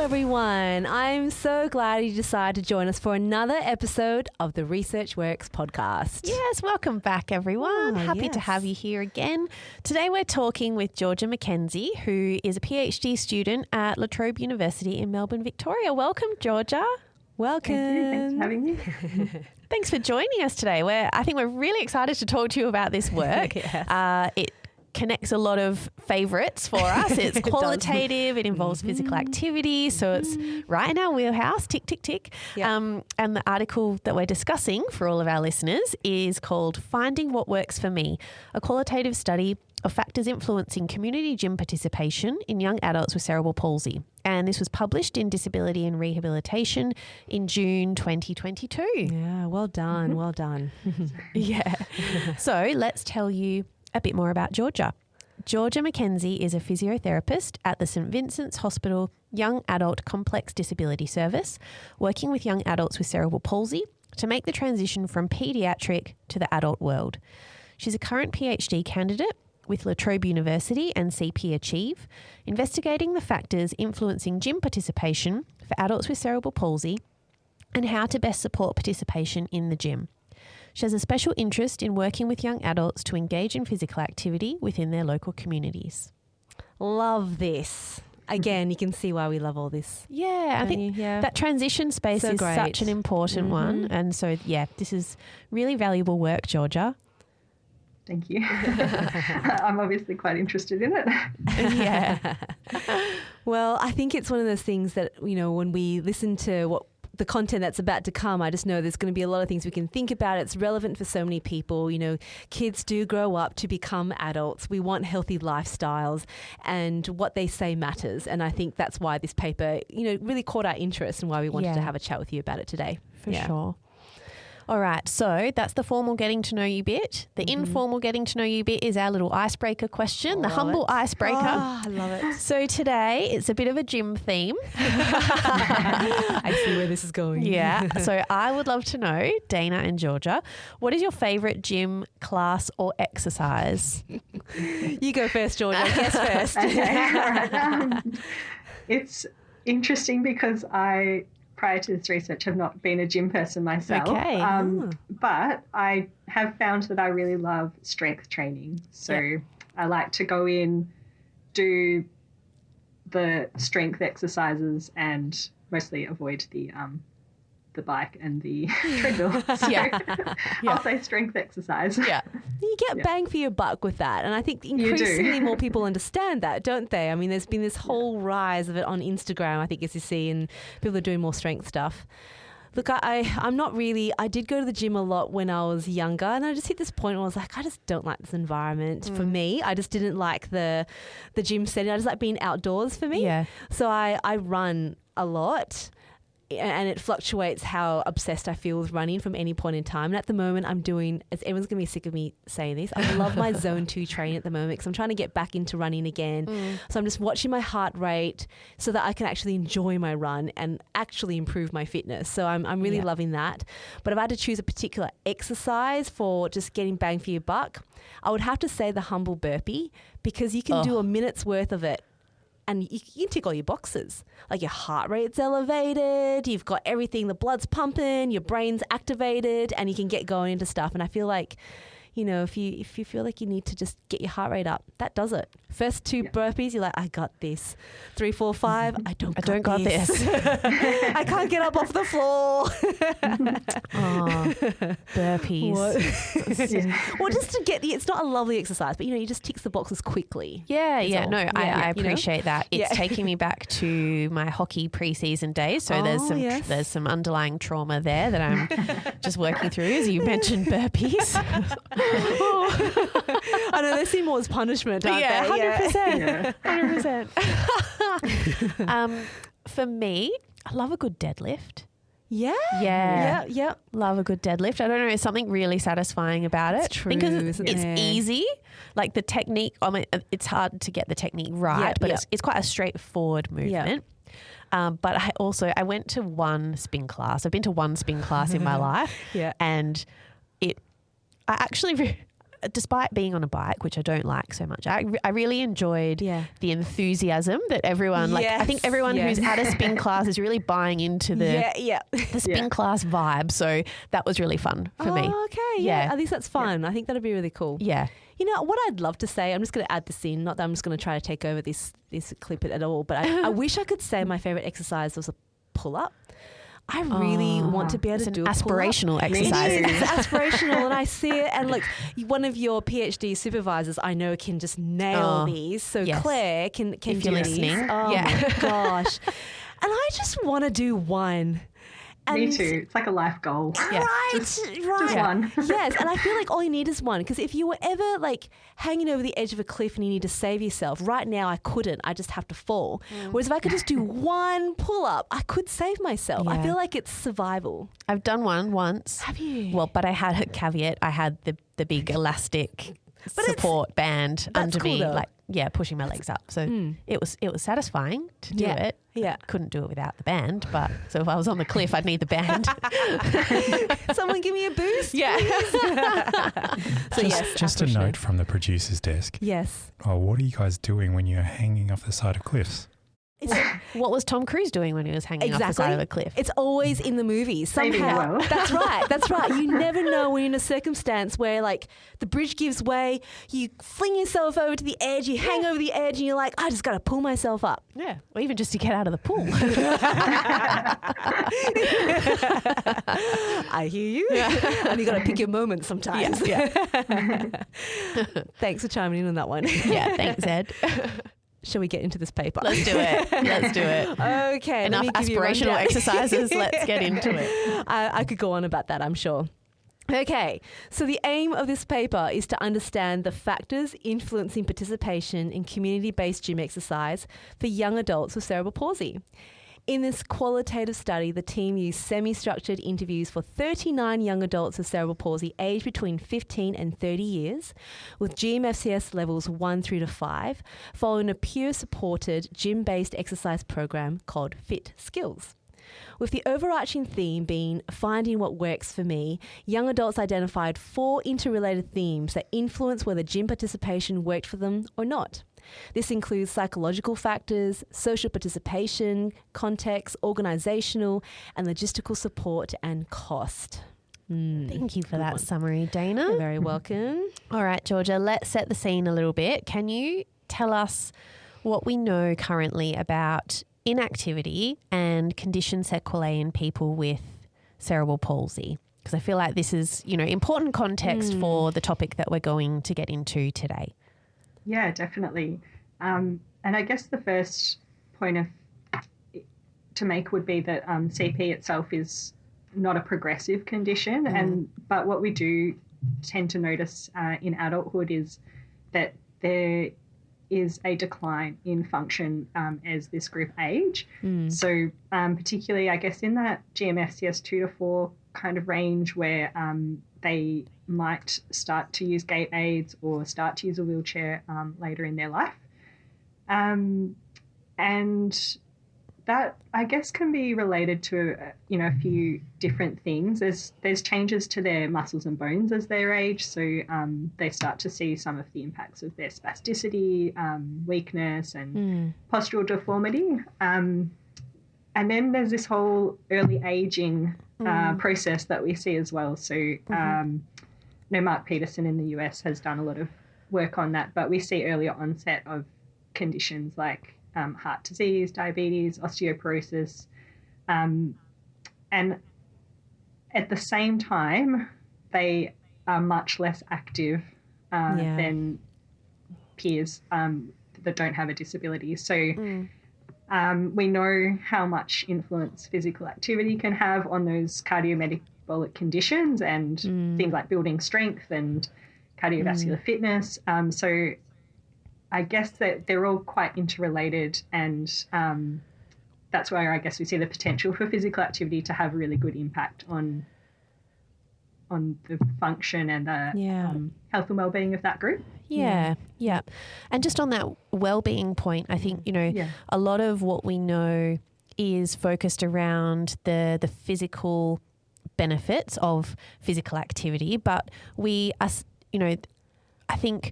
everyone. I'm so glad you decided to join us for another episode of the ResearchWorks podcast. Yes, welcome back, everyone. Happy to have you here again. Today we're talking with Georgia McKenzie, who is a PhD student at La Trobe University in Melbourne, Victoria. Welcome, Georgia. Welcome. Thank you. Thanks for having me. Thanks for joining us today. I think we're really excited to talk to you about this work. Yes. It connects a lot of favourites for us. It's qualitative. It involves physical activity. So it's right in our wheelhouse. Tick, tick, tick. Yep. And the article that we're discussing for all of our listeners is called Finding What Works for Me, a qualitative study of factors influencing community gym participation in young adults with cerebral palsy. And this was published in Disability and Rehabilitation in June 2022. Yeah, well done. Well done. Yeah. So let's tell you a bit more about Georgia. Georgia McKenzie is a physiotherapist at the St Vincent's Hospital Young Adult Complex Disability Service, working with young adults with cerebral palsy to make the transition from paediatric to the adult world. She's a current PhD candidate with La Trobe University and CP Achieve, investigating the factors influencing gym participation for adults with cerebral palsy and how to best support participation in the gym. She has a special interest in working with young adults to engage in physical activity within their local communities. Love this. Again, you can see why we love all this. Yeah, I think that transition space is great. such an important one. And so, this is really valuable work, Georgia. Thank you. I'm obviously quite interested in it. Yeah. Well, I think it's one of those things that, when we listen to the content that's about to come, I just know there's going to be a lot of things we can think about. It's relevant for so many people. Kids do grow up to become adults. We want healthy lifestyles, and what they say matters. And I think that's why this paper, really caught our interest and why we wanted to have a chat with you about it today. For sure. All right, so that's the formal getting to know you bit. The informal getting to know you bit is our little icebreaker question, the humble icebreaker. Oh, I love it. So today it's a bit of a gym theme. I see where this is going. Yeah, so I would love to know, Dana and Georgia, what is your favourite gym class or exercise? You go first, Georgia. Guess first. Okay, all right. It's interesting because I, prior to this research, have not been a gym person myself. Okay. But I have found that I really love strength training. So I like to go in, do the strength exercises, and mostly avoid the bike and the treadmill. So I'll say strength exercise. Yeah. You get bang for your buck with that. And I think increasingly more people understand that, don't they? I mean, there's been this whole rise of it on Instagram, I think, as you see, and people are doing more strength stuff. Look, I'm not really, I did go to the gym a lot when I was younger, and I just hit this point where I was like, I just don't like this environment for me. I just didn't like the gym setting. I just like being outdoors for me. Yeah. So I run a lot. And it fluctuates how obsessed I feel with running from any point in time. And at the moment, I'm doing, as everyone's going to be sick of me saying this, I love my zone 2 training at the moment because I'm trying to get back into running again. So I'm just watching my heart rate so that I can actually enjoy my run and actually improve my fitness. So I'm really loving that. But if I had to choose a particular exercise for just getting bang for your buck, I would have to say the humble burpee, because you can do a minute's worth of it. And you can tick all your boxes. Like your heart rate's elevated, you've got everything, the blood's pumping, your brain's activated, and you can get going into stuff. And I feel like, if you feel like you need to just get your heart rate up, that does it. First 2 burpees, you're like, I got this. 3, 4, 5, I don't got this. I can't get up off the floor. Burpees. Well, just to get it's not a lovely exercise, but you just ticks the boxes quickly. I appreciate that. It's taking me back to my hockey preseason days. So there's some underlying trauma there that I'm just working through, as you mentioned burpees. I know, they seem more as punishment, aren't they? 100%. 100%. For me, I love a good deadlift. Yeah. Love a good deadlift. I don't know, there's something really satisfying about it. It's true, because it's easy. Like the technique, it's hard to get the technique right, but it's quite a straightforward movement. But I went to one spin class. I've been to one spin class in my life. Yeah. And I actually despite being on a bike, which I don't like so much, I really enjoyed the enthusiasm that everyone, like I think everyone who's at a spin class is really buying into the spin class vibe. So that was really fun for me. Okay, I think that's fun. I think that'd be really cool. Yeah. You know, what I'd love to say, I'm just going to add this in, not that I'm just going to try to take over this clip at all, but I wish I could say my favourite exercise was a pull-up. I really want to be able to do an aspirational exercise. It's aspirational, and I see it. And look, one of your PhD supervisors I know can just nail these. So Claire can if do you're listening. These. Oh my gosh. And I just want to do one. And me too. It's like a life goal. Right. Just one. Yes, and I feel like all you need is one. Because if you were ever like hanging over the edge of a cliff and you need to save yourself, right now I couldn't. I just have to fall. Whereas if I could just do one pull-up, I could save myself. I feel like it's survival. I've done one once. Have you? Well, but I had a caveat. I had the big elastic support band under me, though. pushing my legs up. So it was satisfying to do it. Yeah. Couldn't do it without the band, but so if I was on the cliff, I'd need the band. Someone give me a boost. Yeah. So just a note from the producer's desk. Yes. Oh, what are you guys doing when you're hanging off the side of cliffs? What was Tom Cruise doing when he was hanging off the side of a cliff? It's always in the movies somehow. That's right. That's right. You never know when you're in a circumstance where like the bridge gives way, you fling yourself over to the edge, you hang over the edge, and you're like, I just got to pull myself up. Yeah, or even just to get out of the pool. I hear you. And you got to pick your moment sometimes. Thanks for chiming in on that one. Yeah, thanks, Ed. Shall we get into this paper? Let's do it. Okay. Enough aspirational exercises. Let's get into it. I could go on about that, I'm sure. Okay, so the aim of this paper is to understand the factors influencing participation in community-based gym exercise for young adults with cerebral palsy. In this qualitative study, the team used semi-structured interviews for 39 young adults with cerebral palsy aged between 15 and 30 years, with GMFCS levels 1 through to 5, following a peer-supported gym-based exercise program called FitSkills. With the overarching theme being finding what works for me, young adults identified 4 interrelated themes that influence whether gym participation worked for them or not. This includes psychological factors, social participation, context, organisational and logistical support and cost. Thank you for that summary, Dana. You're very welcome. All right, Georgia, let's set the scene a little bit. Can you tell us what we know currently about inactivity and condition sequelae in people with cerebral palsy? Because I feel like this is, important context for the topic that we're going to get into today. Yeah, definitely. And I guess the first point to make would be that CP itself is not a progressive condition, but what we do tend to notice in adulthood is that there is a decline in function as this group age. So particularly, I guess, in that GMFCS 2 to 4 kind of range where they might start to use gait aids or start to use a wheelchair later in their life. And that, I guess, can be related to, a few different things. There's changes to their muscles and bones as they age, so they start to see some of the impacts of their spasticity, weakness and postural deformity. And then there's this whole early aging process that we see as well. So Mark Peterson in the US has done a lot of work on that, but we see earlier onset of conditions like heart disease, diabetes, osteoporosis, and at the same time, they are much less active than peers that don't have a disability. So we know how much influence physical activity can have on those cardiometabolic conditions and things like building strength and cardiovascular fitness. So I guess that they're all quite interrelated, and that's where I guess we see the potential for physical activity to have a really good impact on the function and the health and well-being of that group. Yeah. And just on that well-being point, I think, a lot of what we know is focused around the physical benefits of physical activity, but we, I think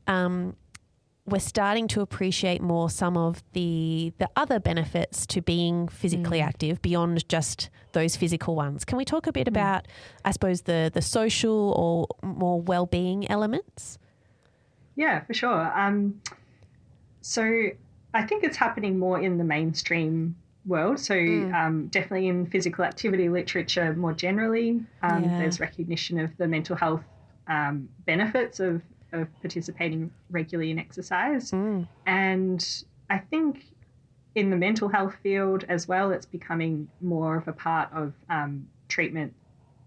we're starting to appreciate more some of the other benefits to being physically active beyond just those physical ones. Can we talk a bit about, I suppose, the social or more well-being elements? Yeah, for sure. So I think it's happening more in the mainstream world. So definitely in physical activity literature more generally, there's recognition of the mental health benefits of participating regularly in exercise. And I think in the mental health field as well, it's becoming more of a part of treatment,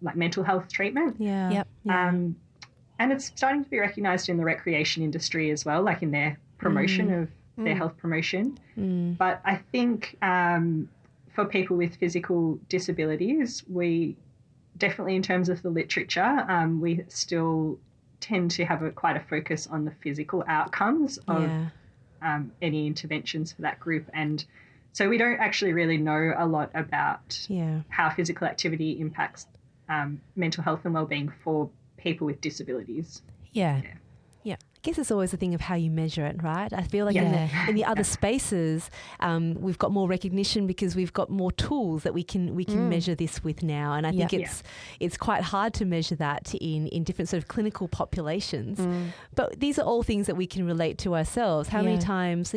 like mental health treatment. And it's starting to be recognised in the recreation industry as well, like in their promotion of their health promotion. But I think for people with physical disabilities, we definitely, in terms of the literature, we still tend to have quite a focus on the physical outcomes of any interventions for that group. And so we don't actually really know a lot about how physical activity impacts mental health and wellbeing for people with disabilities. I guess it's always a thing of how you measure it, right? I feel like in the other spaces, we've got more recognition because we've got more tools that we can measure this with now. And I think it's quite hard to measure that in different sort of clinical populations. But these are all things that we can relate to ourselves. How many times,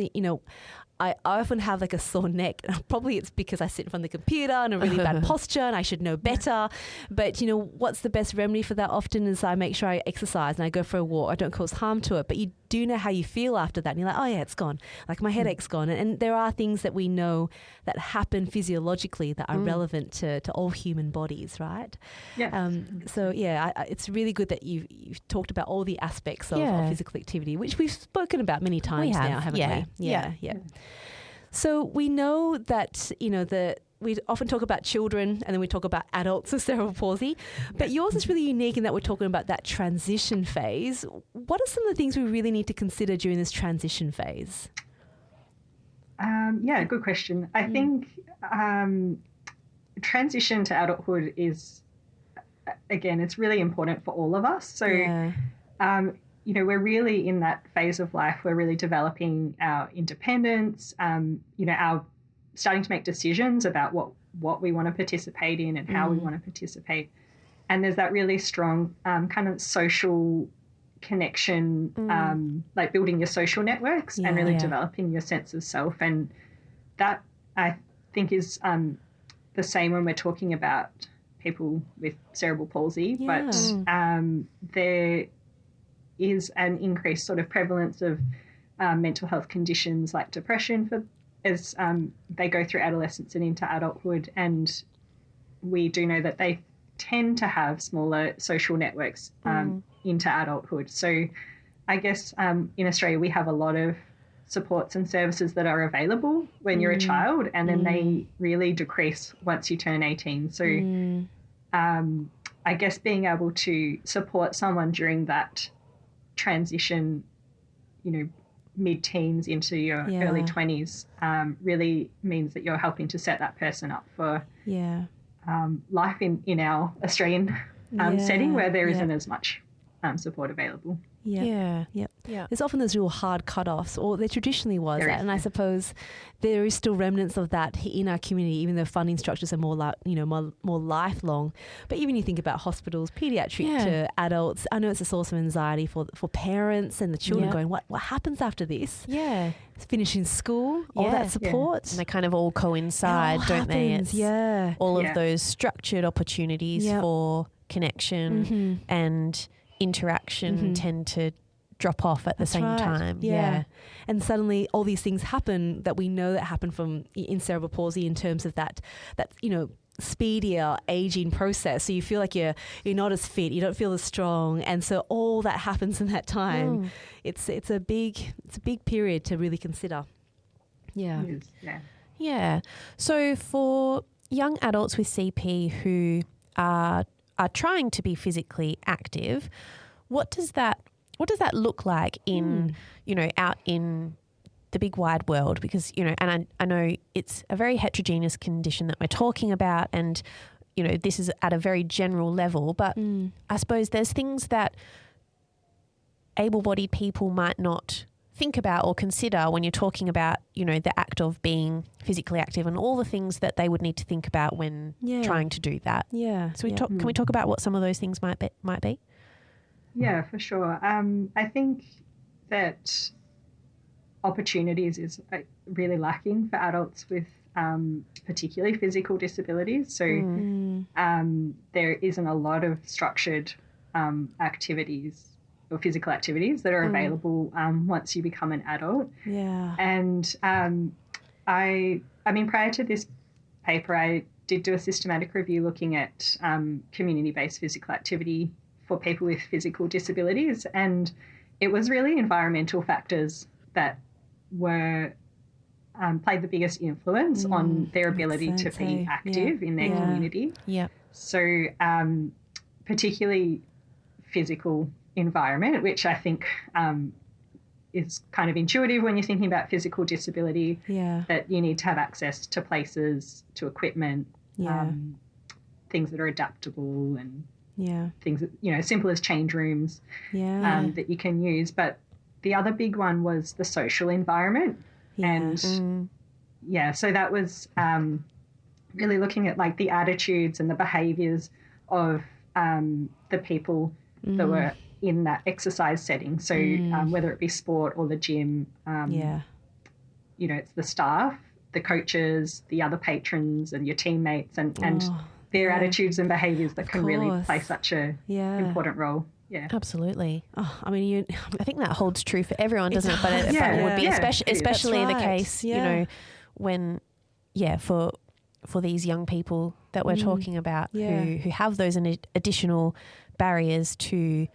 I often have like a sore neck. Probably it's because I sit in front of the computer and a really bad posture and I should know better. But, what's the best remedy for that often is I make sure I exercise and I go for a walk. I don't cause harm to it. But you do know how you feel after that. And you're like, oh, yeah, it's gone. Like my headache's gone. And there are things that we know that happen physiologically that are relevant to all human bodies, right? It's really good that you've talked about all the aspects of physical activity, which we've spoken about many times now, haven't we? Yeah. So we know that, we often talk about children and then we talk about adults with cerebral palsy, but yours is really unique in that we're talking about that transition phase. What are some of the things we really need to consider during this transition phase? Good question. I think transition to adulthood is, again, it's really important for all of us. So, we're really in that phase of life. We're really developing our independence, our starting to make decisions about what we want to participate in and how we want to participate. And there's that really strong kind of social connection, like building your social networks and really developing your sense of self. And that, I think, is the same when we're talking about people with cerebral palsy. But there is an increased sort of prevalence of mental health conditions like depression as they go through adolescence and into adulthood. And we do know that they tend to have smaller social networks into adulthood. So I guess in Australia we have a lot of supports and services that are available when you're a child, and then they really decrease once you turn 18. So I guess being able to support someone during that transition, mid-teens into your early 20s really means that you're helping to set that person up for life in our Australian setting where there isn't as much support available. There's often those real hard cutoffs, or there traditionally was that, and I suppose there is still remnants of that in our community, even though funding structures are more more lifelong. But even you think about hospitals, pediatric to adults, I know it's a source of anxiety for parents and the children going, what happens after this? Finishing school, all that support. And they kind of all coincide, don't they? It's all of those structured opportunities for connection and interaction tend to drop off at the same time. And suddenly all these things happen that we know that happen in cerebral palsy in terms of that speedier aging process. So you feel like you're not as fit, you don't feel as strong, and so all that happens in that time. It's a big period to really consider. So for young adults with CP who are trying to be physically active, what does that look like in out in the big wide world? Because and I know it's a very heterogeneous condition that we're talking about, and this is at a very general level, but I suppose there's things that able-bodied people might not think about or consider when you're talking about, you know, the act of being physically active and all the things that they would need to think about when trying to do that. Yeah. So can we talk about what some of those things might be? Yeah, for sure. I think that opportunities is really lacking for adults with particularly physical disabilities. So there isn't a lot of structured activities or physical activities that are available once you become an adult. Yeah. And I mean, prior to this paper, I did do a systematic review looking at community-based physical activity for people with physical disabilities, and it was really environmental factors that were played the biggest influence on their ability to be active in their community. Yeah. So particularly physical environment, which I think is kind of intuitive when you're thinking about physical disability, that you need to have access to places, to equipment, things that are adaptable and things that, you know, simple as change rooms that you can use. But the other big one was the social environment. And so that was really looking at like the attitudes and the behaviours of the people that were in that exercise setting. So whether it be sport or the gym, you know, it's the staff, the coaches, the other patrons and your teammates and their attitudes and behaviours that can really play such a important role. Yeah, absolutely. Oh, I mean, I think that holds true for everyone, doesn't it? But it would be especially the case, you know, when, for these young people that we're talking about who have those additional barriers to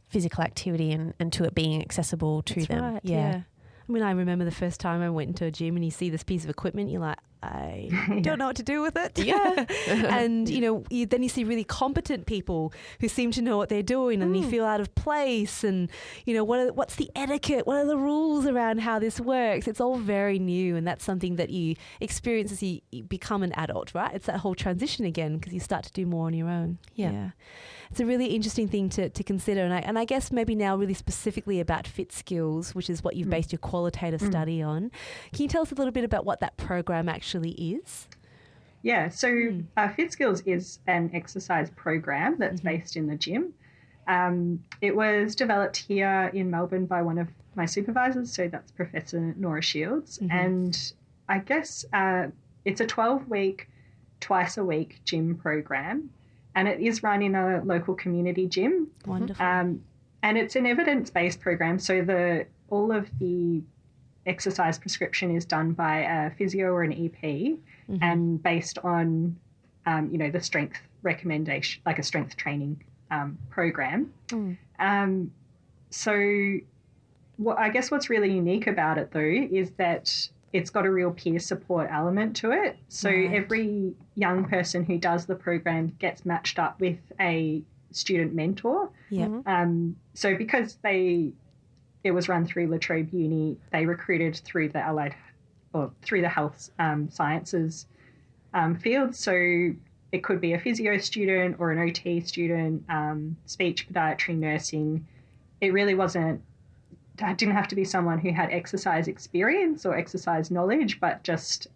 physical activity and to it being accessible to them. Right, yeah. I mean, I remember the first time I went into a gym and you see this piece of equipment, you're like, I don't know what to do with it. Yeah. And, you know, then you see really competent people who seem to know what they're doing and you feel out of place and, you know, what's the etiquette? What are the rules around how this works? It's all very new, and that's something that you experience as you become an adult, right? It's that whole transition again because you start to do more on your own. Yeah. It's a really interesting thing to consider. And I guess maybe now really specifically about FitSkills, which is what you've based your qualitative study on. Can you tell us a little bit about what that program actually is? Yeah, so FitSkills is an exercise program that's based in the gym. It was developed here in Melbourne by one of my supervisors, so that's Professor Nora. And I guess it's a 12-week, twice-a-week gym program, and it is run in a local community gym. Wonderful. And it's an evidence-based program, so all of the exercise prescription is done by a physio or an EP and based on, you know, the strength recommendation, like a strength training program. So I guess what's really unique about it, though, is that it's got a real peer support element to it. So every young person who does the program gets matched up with a student mentor. So because it was run through La Trobe Uni, they recruited through the health sciences field. So it could be a physio student or an OT student, speech, podiatry, nursing. It really didn't have to be someone who had exercise experience or exercise knowledge, but just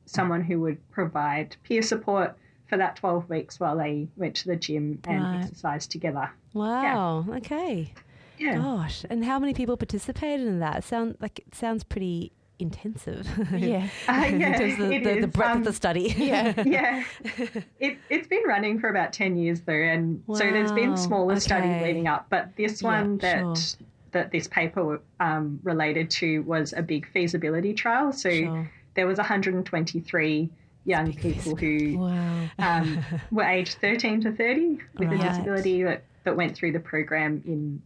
someone who would provide peer support for that 12 weeks while they went to the gym and exercised together. Wow. Yeah. Okay. Yeah. Gosh. And how many people participated in that? It sounds pretty intensive. Yeah. In terms of the breadth of the study. Yeah. It's been running for about 10 years though, and so there's been smaller studies leading up, but this one that this paper related to was a big feasibility trial. So there was 123 young people who were aged 13 to 30 with a disability that went through the program in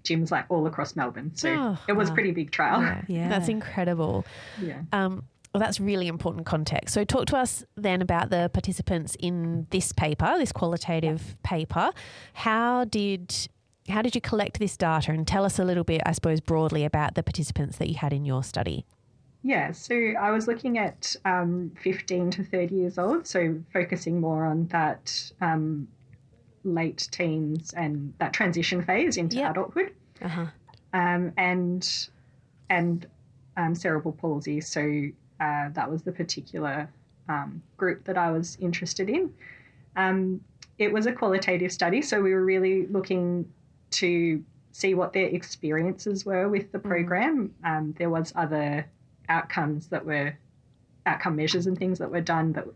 gyms like all across Melbourne. So it was a pretty big trial. Yeah. That's incredible. Yeah. Well, that's really important context. So talk to us then about the participants in this paper, this qualitative paper. How did you collect this data, and tell us a little bit, I suppose, broadly about the participants that you had in your study? Yeah, so I was looking at 15 to 30 years old, so focusing more on that late teens and that transition phase into adulthood, and cerebral palsy. So that was the particular group that I was interested in. It was a qualitative study, so we were really looking to see what their experiences were with the program. There was other outcome measures and things that were done that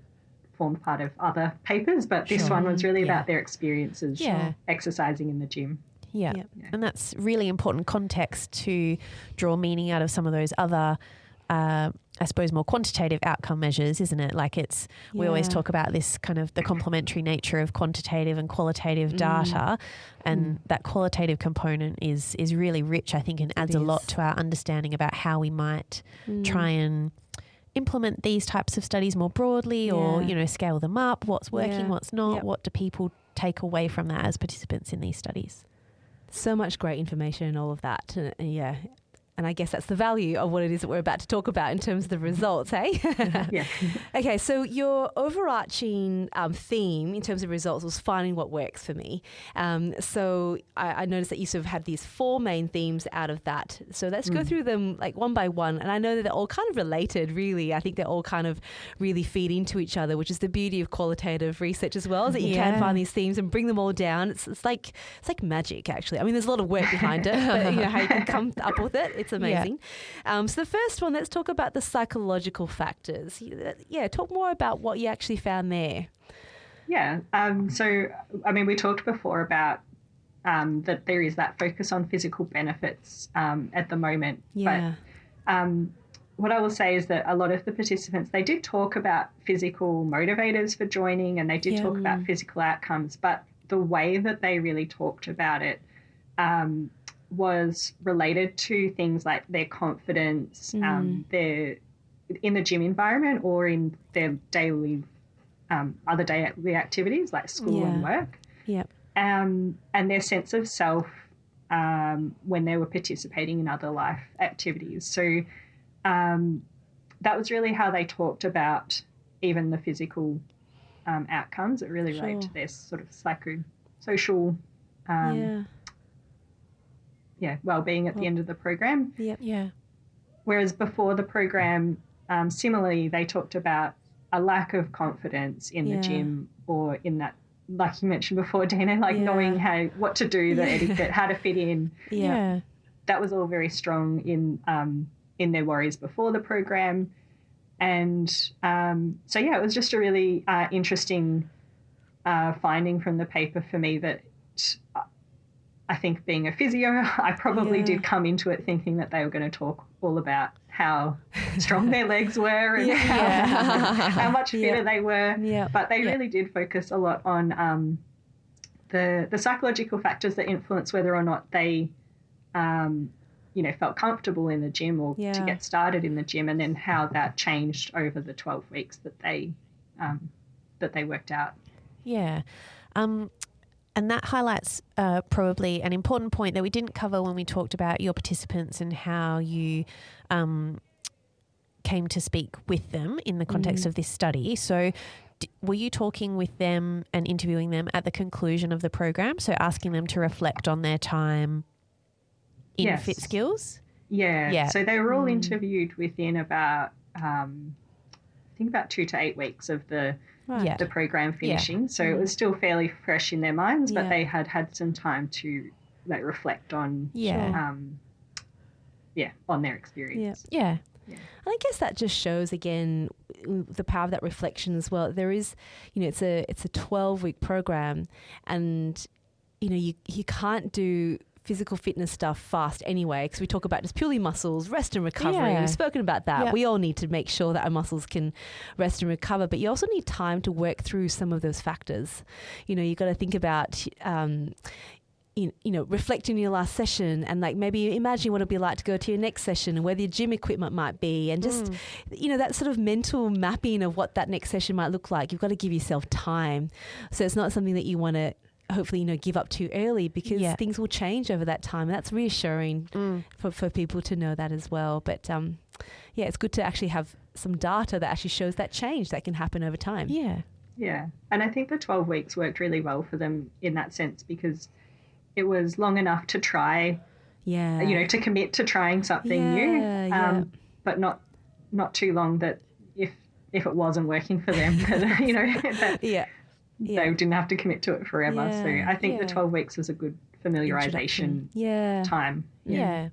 formed part of other papers, but this one was really about their experiences exercising in the gym. Yeah. And that's really important context to draw meaning out of some of those other I suppose more quantitative outcome measures, isn't it? Like we always talk about this kind of the complementary nature of quantitative and qualitative data, and that qualitative component is really rich, I think, and adds a lot to our understanding about how we might try and implement these types of studies more broadly, or, you know, scale them up, what's working, what's not, what do people take away from that as participants in these studies. So much great information and all of that. And I guess that's the value of what it is that we're about to talk about in terms of the results, hey? Okay, so your overarching theme in terms of results was finding what works for me. So I noticed that you sort of had these 4 main themes out of that. So let's go through them like one by one. And I know that they're all kind of related, really. I think they all kind of really feed into each other, which is the beauty of qualitative research as well, is that you can find these themes and bring them all down. It's like magic, actually. I mean, there's a lot of work behind it, but you know how you can come up with it. It's amazing. So the first one, let's talk about the psychological factors. Talk more about what you actually found there. So, I mean, we talked before about that there is that focus on physical benefits at the moment. But what I will say is that a lot of the participants, they did talk about physical motivators for joining, and they did talk about physical outcomes, but the way that they really talked about it was related to things like their confidence, their in the gym environment, or in their daily other daily activities like school and work. And their sense of self when they were participating in other life activities. So that was really how they talked about even the physical outcomes. It really related to their sort of psychosocial well-being at the end of the program. Whereas before the program, similarly, they talked about a lack of confidence in the gym, or in that, like you mentioned before, Dana, like knowing what to do, the etiquette, how to fit in. That was all very strong in their worries before the program. And it was just a really interesting finding from the paper for me that I think, being a physio, I probably did come into it thinking that they were going to talk all about how strong their legs were and how much fitter they were. But they really did focus a lot on the psychological factors that influence whether or not they, felt comfortable in the gym, or to get started in the gym, and then how that changed over the 12 weeks that they worked out. And that highlights probably an important point that we didn't cover when we talked about your participants and how you came to speak with them in the context of this study. So were you talking with them and interviewing them at the conclusion of the program? So asking them to reflect on their time in FitSkills? So they were all interviewed within about, I think about 2 to 8 weeks of the program finishing. So it was still fairly fresh in their minds, but they had some time to reflect on on their experience. And I guess that just shows again the power of that reflection as well. There is, it's a 12-week program, and you can't do physical fitness stuff fast anyway, because we talk about just purely muscles, rest and recovery. We've spoken about that. We all need to make sure that our muscles can rest and recover, but you also need time to work through some of those factors. You got to think about reflecting on your last session, and maybe imagine what it'd be like to go to your next session, and where your gym equipment might be, and just that sort of mental mapping of what that next session might look like. You've got to give yourself time, so it's not something that you want to hopefully give up too early, because things will change over that time, and that's reassuring for people to know that as well. But it's good to actually have some data that actually shows that change that can happen over time. Yeah. And I think the 12 weeks worked really well for them in that sense because it was long enough to try, to commit to trying something new, but not too long that if it wasn't working for them, that they didn't have to commit to it forever. So I think the 12 weeks was a good familiarization time. Yeah.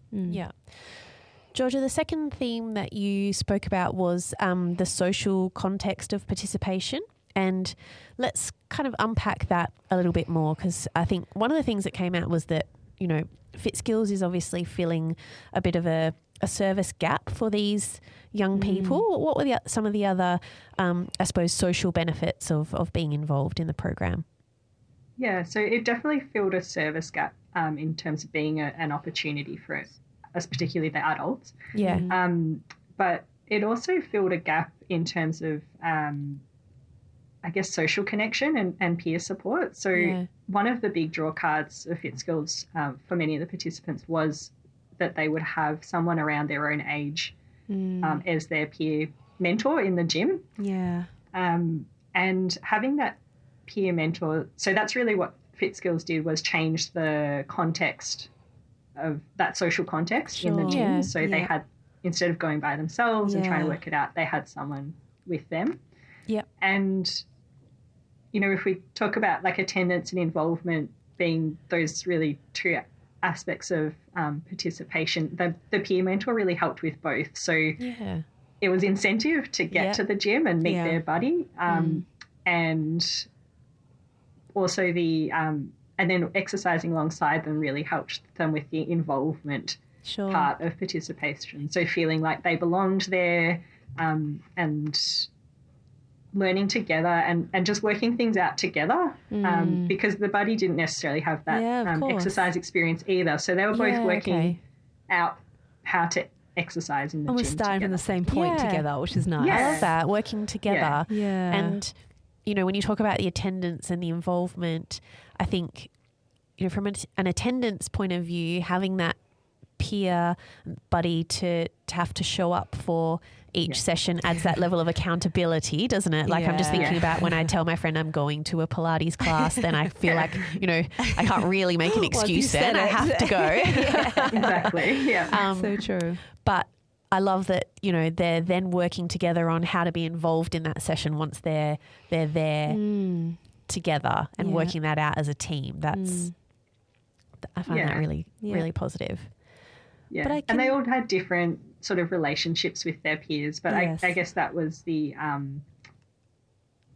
Georgia, the second theme that you spoke about was the social context of participation. And let's kind of unpack that a little bit more, because I think one of the things that came out was that, FitSkills is obviously filling a bit of a service gap for these young people. What were some of the other, I suppose, social benefits of being involved in the program? Yeah, so it definitely filled a service gap in terms of being an opportunity for us, particularly the adults. Yeah. But it also filled a gap in terms of, social connection and peer support. So one of the big draw cards of FitSkills for many of the participants was that they would have someone around their own age as their peer mentor in the gym. Yeah. And having that peer mentor, so that's really what FitSkills did, was change the context of that social context in the gym. Yeah. So they had, instead of going by themselves and trying to work it out, they had someone with them. Yeah. And, if we talk about like attendance and involvement being those really two aspects of participation, the peer mentor really helped with both. So it was incentive to get to the gym and meet their buddy, and also and then exercising alongside them really helped them with the involvement part of participation. So feeling like they belonged there, and learning together and just working things out together, because the buddy didn't necessarily have that exercise experience either. So they were both working out how to exercise in the gym starting together. from the same point together, which is nice. I love that, working together. Yeah. And, when you talk about the attendance and the involvement, I think, from an attendance point of view, having that peer buddy to have to show up for each session adds that level of accountability, doesn't it? Like I'm just thinking about when I tell my friend I'm going to a Pilates class, then I feel like, I can't really make an excuse then. I have to go. Exactly. Yeah. So true. But I love that, they're then working together on how to be involved in that session once they're there together and working that out as a team. I find that really, really positive. Yeah, But and they all had different sort of relationships with their peers, but I guess that was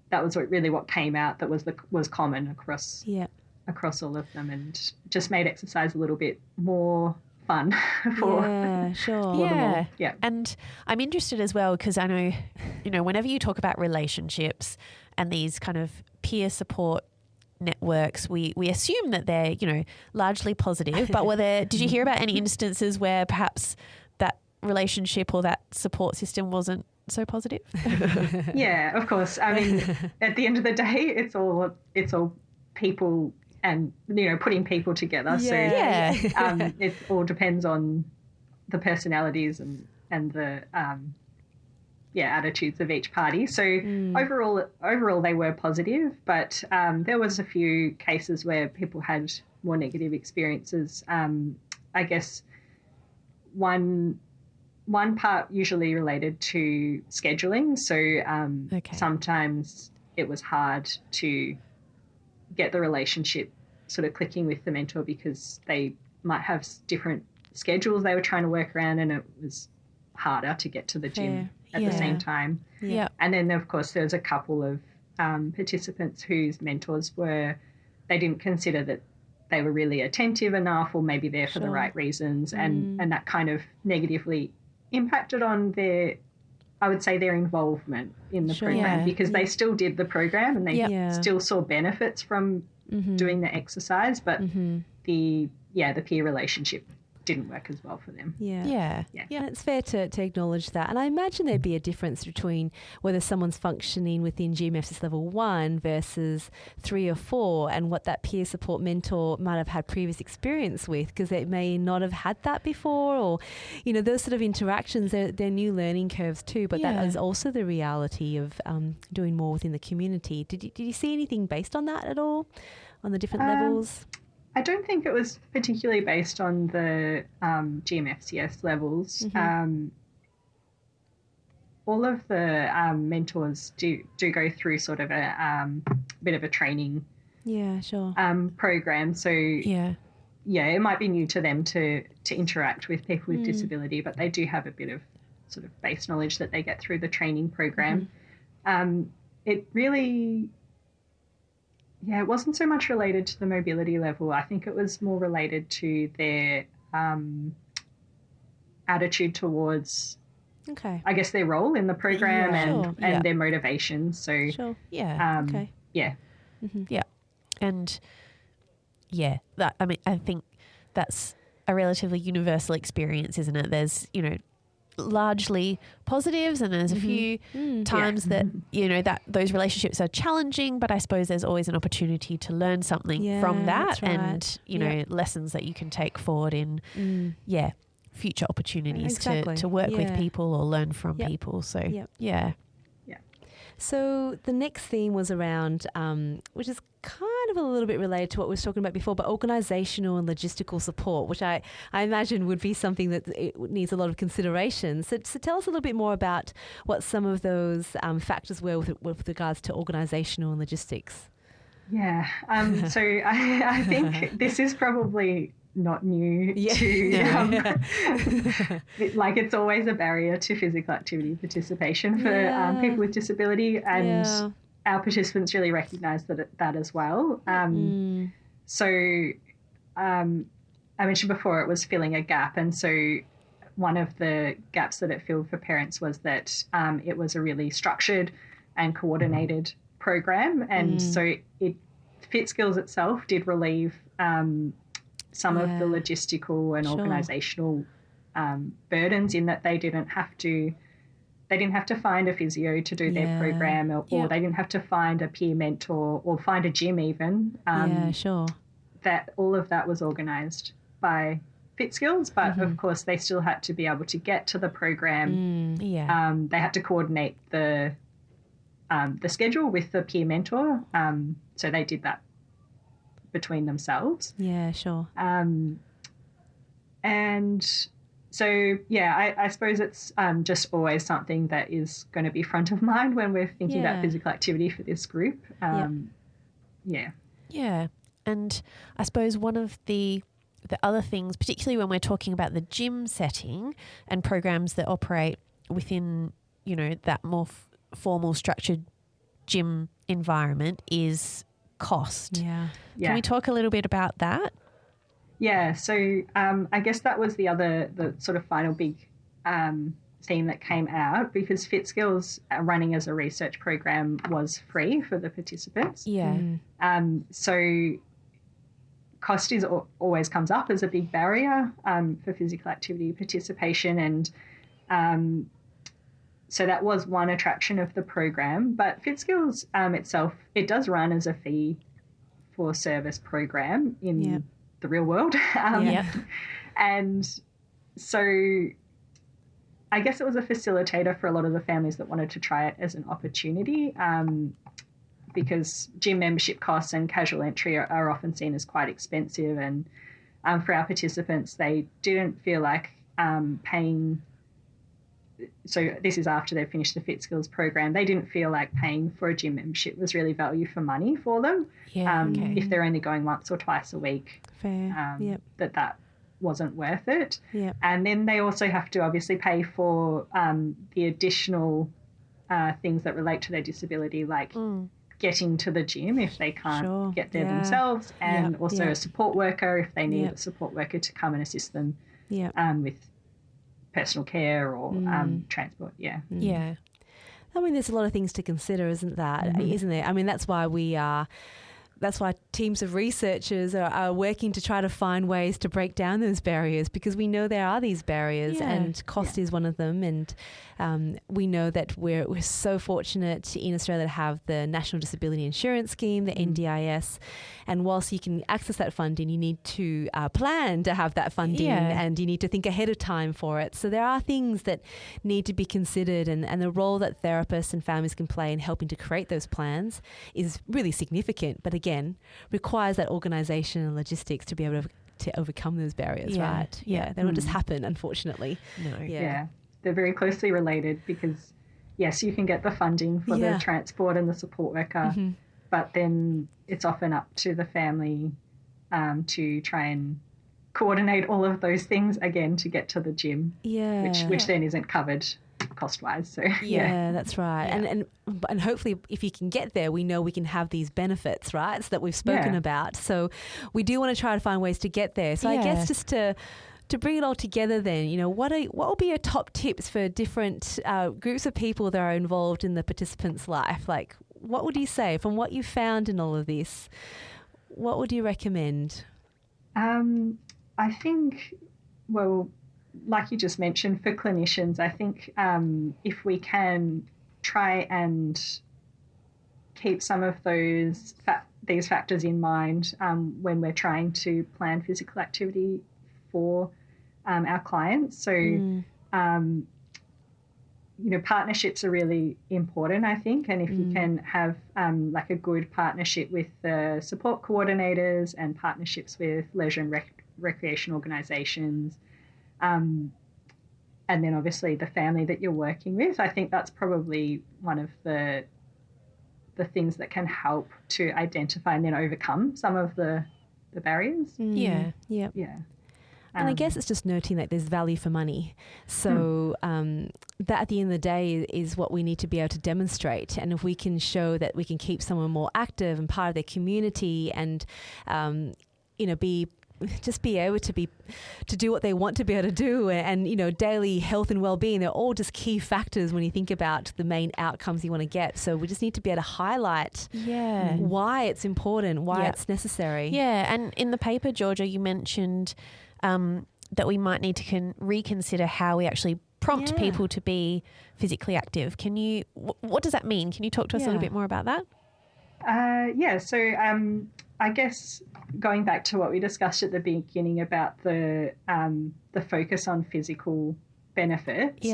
what came out that was common across all of them, and just made exercise a little bit more fun for them all. Yeah. And I'm interested as well because I know, whenever you talk about relationships and these kind of peer support networks, we assume that they're, largely positive, but did you hear about any instances where perhaps that relationship or that support system wasn't so positive? Yeah, of course. I mean, at the end of the day, it's all people and, putting people together. So it all depends on the personalities and the attitudes of each party. So overall they were positive, but there was a few cases where people had more negative experiences. I guess one part usually related to scheduling. So sometimes it was hard to get the relationship sort of clicking with the mentor because they might have different schedules they were trying to work around, and it was harder to get to the gym at the same time. Yeah. And then, of course, there's a couple of participants whose mentors they didn't consider that they were really attentive enough or maybe there for the right reasons, and that kind of negatively impacted on their involvement in the program, because they still did the program and they still saw benefits from doing the exercise, but the peer relationship didn't work as well for them. Yeah. And it's fair to acknowledge that. And I imagine there'd be a difference between whether someone's functioning within GMFCS level 1 versus 3 or 4 and what that peer support mentor might have had previous experience with, because they may not have had that before, or, you know, those sort of interactions, they're new learning curves too, but that is also the reality of doing more within the community. Did you see anything based on that at all, on the different levels? I don't think it was particularly based on the GMFCS levels. All of the mentors do go through sort of a bit of a training program. So it might be new to them to interact with people with disability, but they do have a bit of sort of base knowledge that they get through the training program. It really... it wasn't so much related to the mobility level. I think it was more related to their attitude towards, I guess, their role in the program and their motivation. So, And that, I mean, I think that's a relatively universal experience, isn't it? There's, you know, largely positives, and there's a few times that, you know, that those relationships are challenging, but I suppose there's always an opportunity to learn something from that, and, you know, lessons that you can take forward in future opportunities to work with people or learn from people. So So the next theme was around, which is kind of a little bit related to what we were talking about before, but organisational and logistical support, which I imagine would be something that it needs a lot of consideration. So tell us a little bit more about what some of those factors were with regards to organisational and logistics. Yeah. So I think this is probably not new to like, it's always a barrier to physical activity participation for people with disability, and our participants really recognise that as well. So I mentioned before it was filling a gap, and so one of the gaps that it filled for parents was that it was a really structured and coordinated program, and so FitSkills itself did relieve some of the logistical and organisational burdens, in that they didn't have to find a physio to do their program, or they didn't have to find a peer mentor or find a gym even. That all of that was organised by FitSkills, but of course they still had to be able to get to the program. They had to coordinate the schedule with the peer mentor, so they did that between themselves. And so, I suppose it's just always something that is going to be front of mind when we're thinking about physical activity for this group. And I suppose one of the other things, particularly when we're talking about the gym setting and programs that operate within, you know, that more formal structured gym environment, is cost. Can we talk a little bit about that? So I guess that was the sort of final big theme that came out, because FitSkills running as a research program was free for the participants. So cost always comes up as a big barrier for physical activity participation, and so that was one attraction of the program. But FitSkills itself, it does run as a fee for service program in the real world. And so I guess it was a facilitator for a lot of the families that wanted to try it as an opportunity, because gym membership costs and casual entry are often seen as quite expensive. And for our participants, they didn't feel like paying. So this is after they've finished the FitSkills program. They didn't feel like paying for a gym membership was really value for money for them. If they're only going once or twice a week, that wasn't worth it. And then they also have to obviously pay for the additional things that relate to their disability, like getting to the gym if they can't get there themselves, and also a support worker if they need a support worker to come and assist them with personal care or transport. I mean, there's a lot of things to consider, isn't there? I mean, that's why we are that's why teams of researchers are working to try to find ways to break down those barriers, because we know there are these barriers, and cost is one of them. And we know that we're so fortunate in Australia to have the National Disability Insurance Scheme, the NDIS. And whilst you can access that funding, you need to plan to have that funding, and you need to think ahead of time for it. So there are things that need to be considered, and the role that therapists and families can play in helping to create those plans is really significant, but again, requires that organisation and logistics to be able to overcome those barriers, right? Yeah, they don't just happen, unfortunately. No. Yeah, they're very closely related, because yes, you can get the funding for the transport and the support worker, but then it's often up to the family to try and coordinate all of those things again to get to the gym, which then isn't covered cost-wise. So that's right. And hopefully, if you can get there, we know we can have these benefits, right? So that we've spoken about. So we do want to try to find ways to get there. So I guess just to bring it all together, then, you know, what will be your top tips for different groups of people that are involved in the participant's life? Like, what would you say from what you found in all of this? What would you recommend? I think, well, like you just mentioned, for clinicians, I think if we can try and keep some of these factors in mind when we're trying to plan physical activity for our clients. So, partnerships are really important, I think. And if you can have like a good partnership with the support coordinators and partnerships with leisure and recreation organisations, and then obviously the family that you're working with, I think that's probably one of the things that can help to identify and then overcome some of the barriers. Yeah. And I guess it's just noting that there's value for money. So that at the end of the day is what we need to be able to demonstrate. And if we can show that we can keep someone more active and part of their community, and be able to do what they want to be able to do, and daily health and well-being, they're all just key factors when you think about the main outcomes you want to get. So we just need to be able to highlight why it's important, why it's necessary. Yeah, and in the paper, Georgia, you mentioned that we might need to reconsider how we actually prompt people to be physically active. What does that mean? Can you talk to us a little bit more about that? So I guess going back to what we discussed at the beginning about the focus on physical benefits,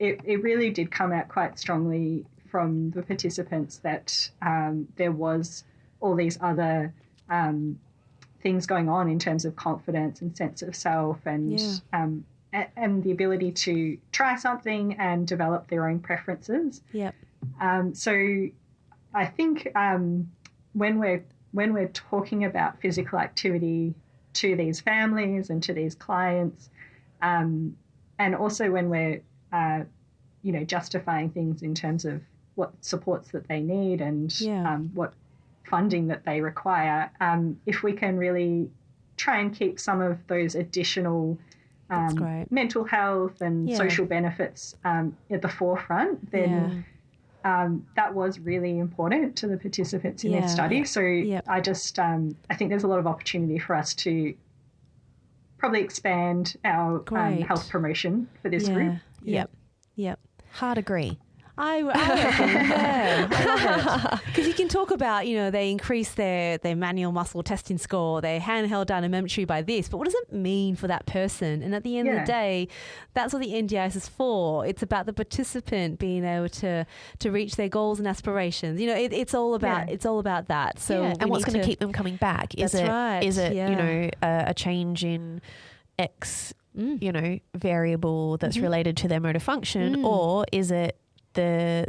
it really did come out quite strongly from the participants that there was all these other things going on in terms of confidence and sense of self, and the ability to try something and develop their own preferences. So I think when we're talking about physical activity to these families and to these clients, and also when we're justifying things in terms of what supports that they need and what funding that they require, if we can really try and keep some of those additional mental health and social benefits at the forefront, then that was really important to the participants in their study. So I just I think there's a lot of opportunity for us to probably expand our health promotion for this group. Hard agree. I reckon, I love it. Because you can talk about, they increase their manual muscle testing score, their handheld dynamometry by this, but what does it mean for that person? And at the end of the day, that's what the NDIS is for. It's about the participant being able to reach their goals and aspirations. It's all about that. So and what's going to keep them coming back? Is it a change in X, variable that's related to their motor function, or is it the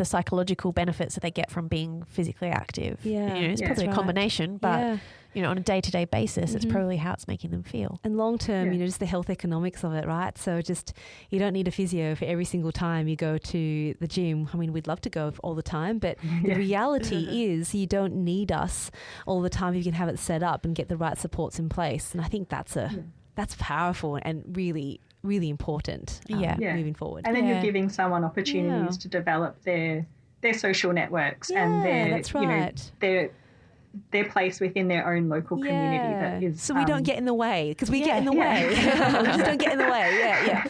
psychological benefits that they get from being physically active? It's probably a combination, but on a day-to-day basis, it's probably how it's making them feel. And long-term, just the health economics of it, right? So just, you don't need a physio for every single time you go to the gym. I mean, we'd love to go all the time, but the reality is you don't need us all the time. You can have it set up and get the right supports in place. And I think that's powerful and really, really important moving forward. And then you're giving someone opportunities to develop their social networks and their their place within their own local community. That is, so we don't get in the way, because we get in the way. We just don't get in the way.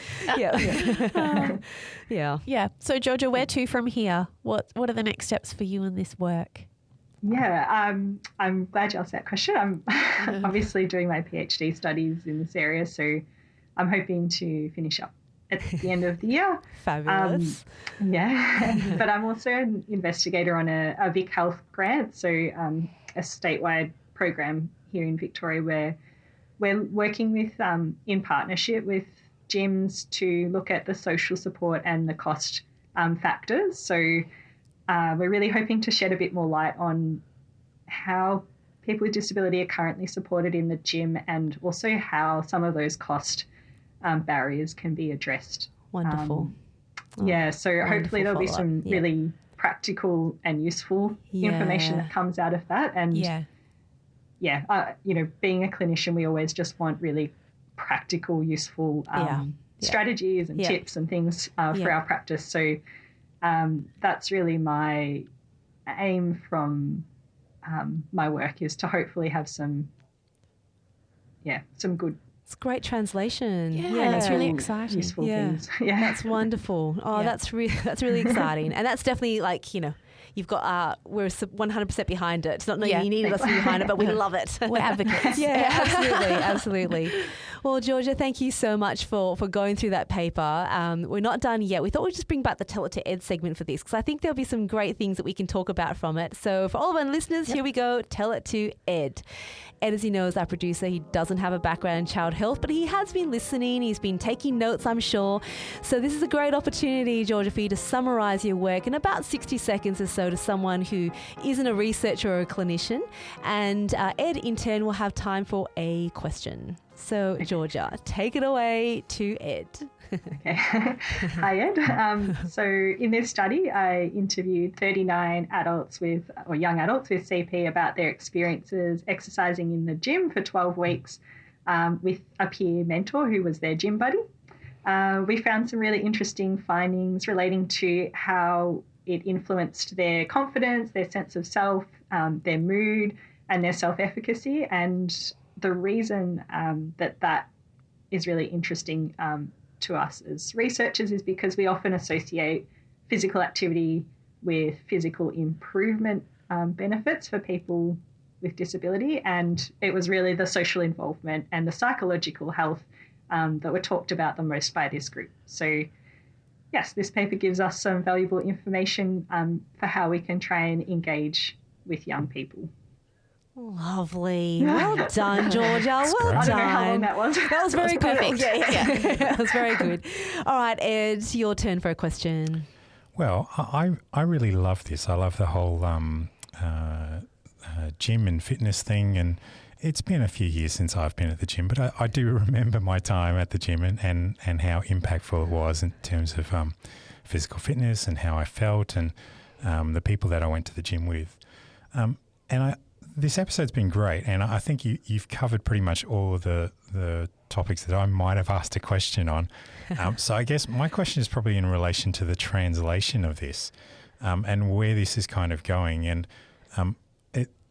Yeah. So Georgia, where to from here? What are the next steps for you in this work? Yeah, I'm glad you asked that question. I'm obviously doing my PhD studies in this area, so I'm hoping to finish up at the end of the year. Fabulous. But I'm also an investigator on a Vic Health grant, so a statewide program here in Victoria where we're working with in partnership with gyms to look at the social support and the cost factors. So we're really hoping to shed a bit more light on how people with disability are currently supported in the gym, and also how some of those cost barriers can be addressed. Wonderful. So hopefully there'll be some really practical and useful information that comes out of that. And being a clinician, we always just want really practical, useful strategies and tips and things for our practice. So that's really my aim from my work, is to hopefully have some good. It's great translation. Yeah, it's really exciting. Useful things. Yeah, that's wonderful. Oh, that's really exciting, and that's definitely you've got we're 100% behind it. It's not you needed us to be behind it, but we love it. We're advocates. Absolutely. Well, Georgia, thank you so much for going through that paper. We're not done yet. We thought we'd just bring back the Tell It to Ed segment for this, because I think there'll be some great things that we can talk about from it. So for all of our listeners, here we go. Tell It to Ed. Ed, as you know, is our producer. He doesn't have a background in child health, but he has been listening. He's been taking notes, I'm sure. So this is a great opportunity, Georgia, for you to summarise your work in about 60 seconds or so to someone who isn't a researcher or a clinician. And Ed, in turn, will have time for a question. So, Georgia, take it away to Ed. Okay. Hi, Ed. So in this study, I interviewed 39 young adults with CP about their experiences exercising in the gym for 12 weeks with a peer mentor who was their gym buddy. We found some really interesting findings relating to how it influenced their confidence, their sense of self, their mood, and their self-efficacy. And the reason that is really interesting to us as researchers is because we often associate physical activity with physical improvement benefits for people with disability, and it was really the social involvement and the psychological health that were talked about the most by this group. So yes, this paper gives us some valuable information for how we can try and engage with young people. Lovely. Well done, Georgia. Well done. I don't know how long that was. That was very good. Perfect. Yeah. That was very good. All right, Ed, it's your turn for a question. Well, I really love this. I love the whole gym and fitness thing, and it's been a few years since I've been at the gym, but I do remember my time at the gym and how impactful it was in terms of physical fitness and how I felt, and the people that I went to the gym with. This episode's been great, and I think you've covered pretty much all of the topics that I might have asked a question on. So I guess my question is probably in relation to the translation of this and where this is kind of going. And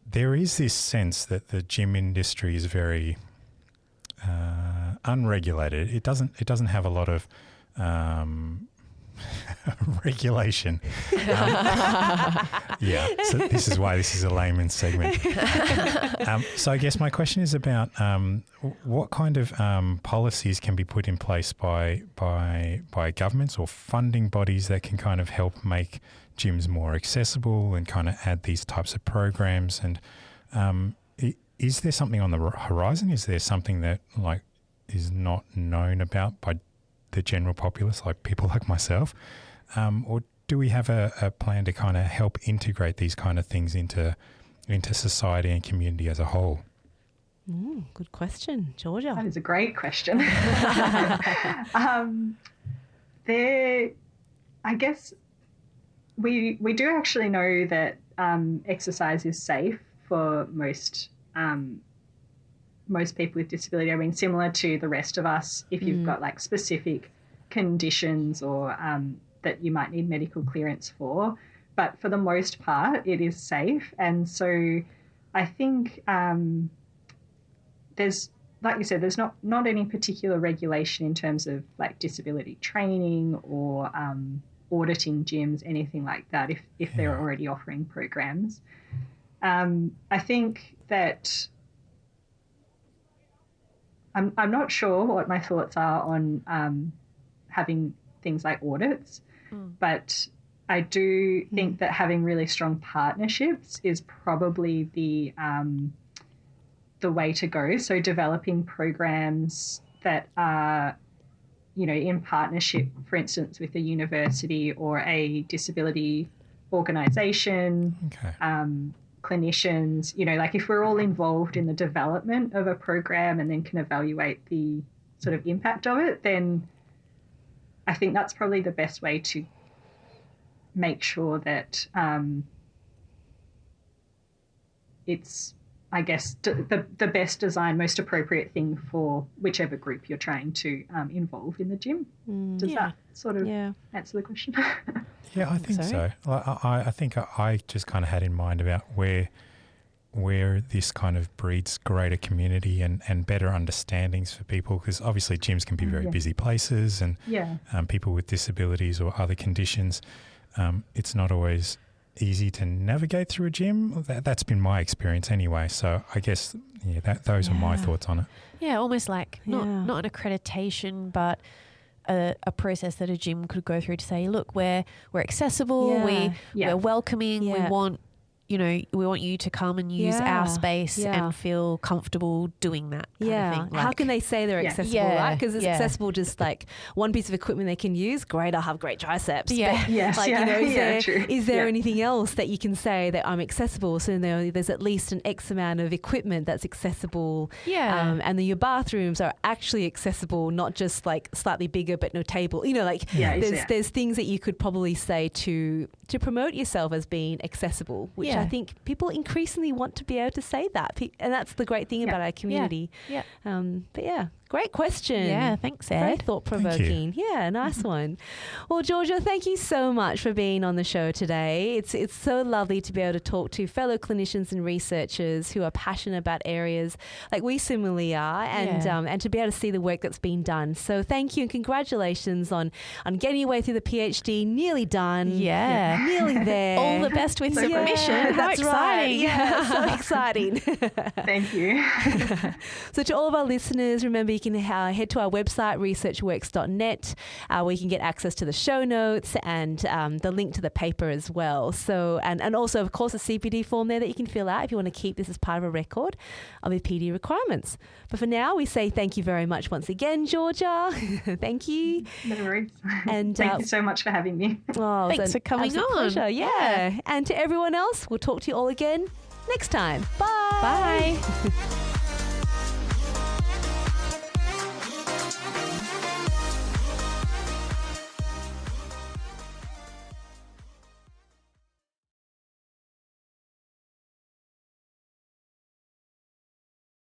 there is this sense that the gym industry is very unregulated. It doesn't have a lot of regulation. So this is why this is a layman's segment. So I guess my question is about what kind of policies can be put in place by governments or funding bodies that can kind of help make gyms more accessible and kind of add these types of programs. And is there something on the horizon? Is there something that is not known about by the general populace, like people like myself? Or do we have a plan to kind of help integrate these kind of things into society and community as a whole? Good question, Georgia. That is a great question. I guess we do actually know that exercise is safe for most people with disability. I mean, similar to the rest of us, if you've got specific conditions or that you might need medical clearance for. But for the most part, it is safe. And so I think there's, like you said, there's not any particular regulation in terms of like disability training or auditing gyms, anything like that, if they're already offering programs. I think that I'm not sure what my thoughts are on having things like audits, but I do think that having really strong partnerships is probably the way to go. So developing programs that are, you know, in partnership, for instance, with a university or a disability organisation, clinicians, you know, like if we're all involved in the development of a program and then can evaluate the sort of impact of it, then I think that's probably the best way to make sure that it's, I guess, the best design, most appropriate thing for whichever group you're trying to involve in the gym. Does that sort of answer the question? Yeah, I think so. I think I just kind of had in mind about where this kind of breeds greater community and better understandings for people, because obviously gyms can be very busy places, and people with disabilities or other conditions, it's not always easy to navigate through a gym. That's been my experience anyway. So I guess those are my thoughts on it. Yeah, almost like not an accreditation, but a process that a gym could go through to say, look, we're accessible, we're welcoming, we want, you know, we want you to come and use our space and feel comfortable doing that kind of thing. Like, how can they say they're accessible, right? Because it's accessible just like one piece of equipment they can use. Great, I'll have great triceps. You know, is there anything else that you can say that I'm accessible? So there's at least an X amount of equipment that's accessible. And then your bathrooms are actually accessible, not just like slightly bigger but no table. You know, like there's things that you could probably say to promote yourself as being accessible, which I think people increasingly want to be able to say that. And that's the great thing about our community. But great question. Yeah, thanks, Ed. Very thought-provoking. Yeah, nice one. Well, Georgia, thank you so much for being on the show today. It's so lovely to be able to talk to fellow clinicians and researchers who are passionate about areas like we similarly are, and to be able to see the work that's been done. So thank you and congratulations on getting your way through the PhD. Nearly done. Yeah. Nearly there. All the best with submission. How exciting. Right. Yeah, so exciting. Thank you. So to all of our listeners, remember you can head to our website, researchworks.net, where you can get access to the show notes and the link to the paper as well. So, and also, of course, a CPD form there that you can fill out if you want to keep this as part of a record of your PD requirements. But for now, we say thank you very much once again, Georgia. Thank you. No worries. And thank you so much for having me. Oh, thanks for coming on. Pleasure. Yeah. And to everyone else, we'll talk to you all again next time. Bye. Bye.